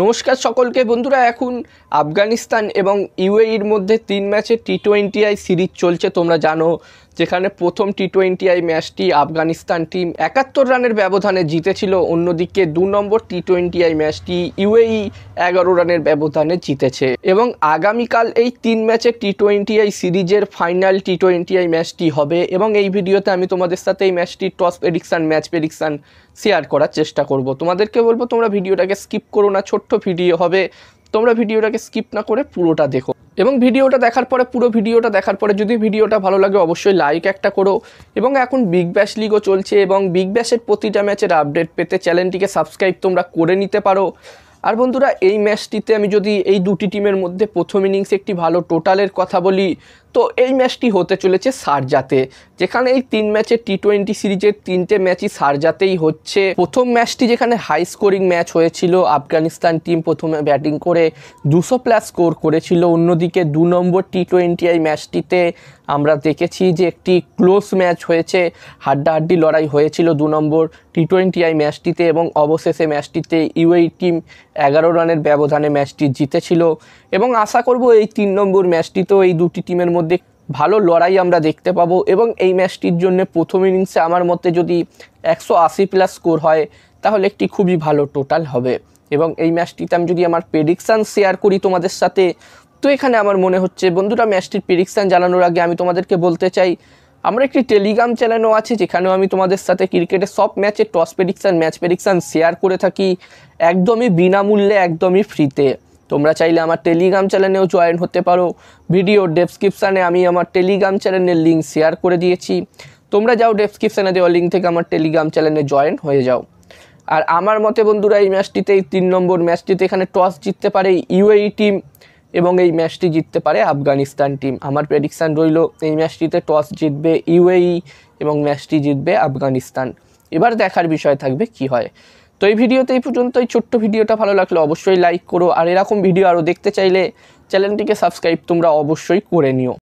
নমস্কার সকলকে বন্ধুরা। এখন আফগানিস্তান এবং ইউএইর মধ্যে 3 ম্যাচের টি20আই সিরিজ চলছে তোমরা জানো, যেখানে প্রথম টি20আই ম্যাচটি আফগানিস্তান টিম 71 রানের ব্যবধানে জিতেছিল। অন্যদিকে 2 নম্বর টি20আই ম্যাচটি ইউএই 11 রানের ব্যবধানে জিতেছে। এবং আগামীকাল এই 3 ম্যাচের টি20আই সিরিজের ফাইনাল টি20আই ম্যাচটি হবে এবং এই ভিডিওতে আমি তোমাদের সাথে এই ম্যাচটি toss prediction, match prediction share করার চেষ্টা করব। তোমাদেরকে বলবো তোমরা ভিডিওটাকে স্কিপ করো না, ছোট্ট ভিডিও হবে, তোমরা ভিডিওটাকে স্কিপ না করে পুরোটা দেখো। এবং ভিডিওটা দেখার পরে, পুরো ভিডিওটা দেখার পরে যদি ভিডিওটা ভালো লাগে অবশ্যই লাইক একটা করো। এবং এখন বিগ ব্যাশ লিগও চলছে এবং বিগ ব্যাশের প্রতিটা ম্যাচের আপডেট পেতে চ্যানেলটিকে সাবস্ক্রাইব তোমরা করে নিতে পারো। আর বন্ধুরা, এই ম্যাচটিতে আমি যদি এই দুটি টিমের মধ্যে প্রথম ইনিংসে একটি ভালো টোটালের কথা বলি, তো এই ম্যাচটি হতে চলেছে শারজাতে, যেখানে এই 3 ম্যাচের টি20 সিরিজের 3টে ম্যাচই শারজাতেই হচ্ছে। প্রথম ম্যাচটি যেখানে হাই স্কোরিং ম্যাচ হয়েছিল, আফগানিস্তান টিম প্রথমে ব্যাটিং করে 200+ স্কোর করেছিল। অন্যদিকে 2 নম্বর টি20আই ম্যাচটিতে আমরা দেখেছি যে একটি ক্লোজ ম্যাচ হয়েছে, হাড্ডাহাড্ডি লড়াই হয়েছিল 2 নম্বর টি20আই ম্যাচটিতে এবং অবশেষে ম্যাচটিতে ইউএই টিম 11 রানের ব্যবধানে ম্যাচটি জিতেছিল। এবং আশা করব এই 3 নম্বর ম্যাচটিতেও এই দুটি টিমের মধ্যে ভালো লড়াই আমরা দেখতে পাবো। এবং এই ম্যাচটির জন্য প্রথম ইনিংসে আমার মতে যদি 180+ স্কোর হয় তাহলে একটি খুবই ভালো টোটাল হবে। এবং এই ম্যাচটিতে আমি যদি আমার প্রেডিকশান শেয়ার করি তোমাদের সাথে, তো এখানে আমার মনে হচ্ছে বন্ধুরা, ম্যাচটির প্রেডিকশান জানানোর আগে আমি তোমাদেরকে বলতে চাই আমরা একটি টেলিগ্রাম চ্যানেলও আছে, যেখানেও আমি তোমাদের সাথে ক্রিকেটের সব ম্যাচের toss prediction, match prediction share করে থাকি একদমই বিনামূল্যে, একদমই ফ্রিতে। তোমরা চাইলে আমার টেলিগ্রাম চ্যানেলেও জয়েন হতে পারো। ভিডিও ডেসক্রিপশানে আমি আমার টেলিগ্রাম চ্যানেলের লিঙ্ক শেয়ার করে দিয়েছি, তোমরা যাও ডেসক্রিপশানে দেওয়া লিঙ্ক থেকে আমার টেলিগ্রাম চ্যানেলে জয়েন হয়ে যাও। আর আমার মতে বন্ধুরা, এই ম্যাচটিতে, এই 3 নম্বর ম্যাচটিতে এখানে টস জিততে পারে ইউএই টিম এবং এই ম্যাচটি জিততে পারে আফগানিস্তান টিম। আমার প্রেডিকশান রইল এই ম্যাচটিতে টস জিতবে ইউএই এবং ম্যাচটি জিতবে আফগানিস্তান। এবার দেখার বিষয় থাকবে কি হয়। তো এই ভিডিওতে এই পর্যন্ত। এই ছোট্ট ভিডিওটা ভালো লাগলে অবশ্যই লাইক করো, আর এরকম ভিডিও আরও দেখতে চাইলে চ্যানেলটিকে সাবস্ক্রাইব তোমরা অবশ্যই করে নিও।